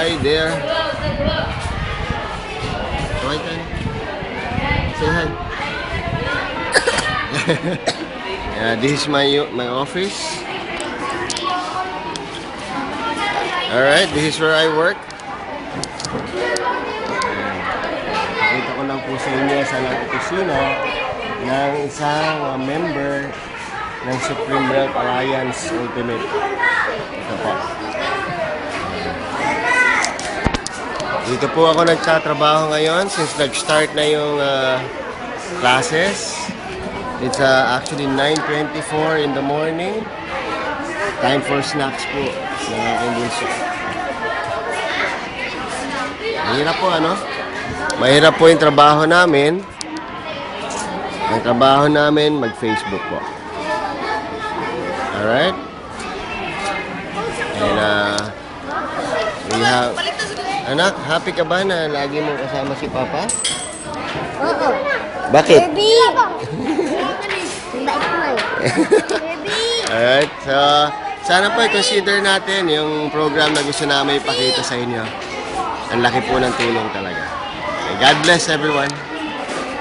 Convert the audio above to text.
Hi there. Hi, Tan. Say hi. Yeah, this is my office. Alright, this is where I work. Pakita ko lang po sa inyo sa opisina ng isang member ng Supreme Wealth Alliance Ultimate. Ito po. Dito po ako nagtatrabaho ngayon since nag-start na yung classes. It's actually 9:24 in the morning. Time for snacks po ng aking bunso. Mahirap po, ano? Mahirap po yung trabaho namin. Ang trabaho namin, mag-Facebook po. Alright? And we have... Anak, happy ka ba na lagi mo kasama si Papa? Oo. Bakit? Baby! Baby! Alright, so sana po i-consider natin yung program na gusto namin ipakita sa inyo. Ang laki po ng tulong talaga. Okay, God bless everyone.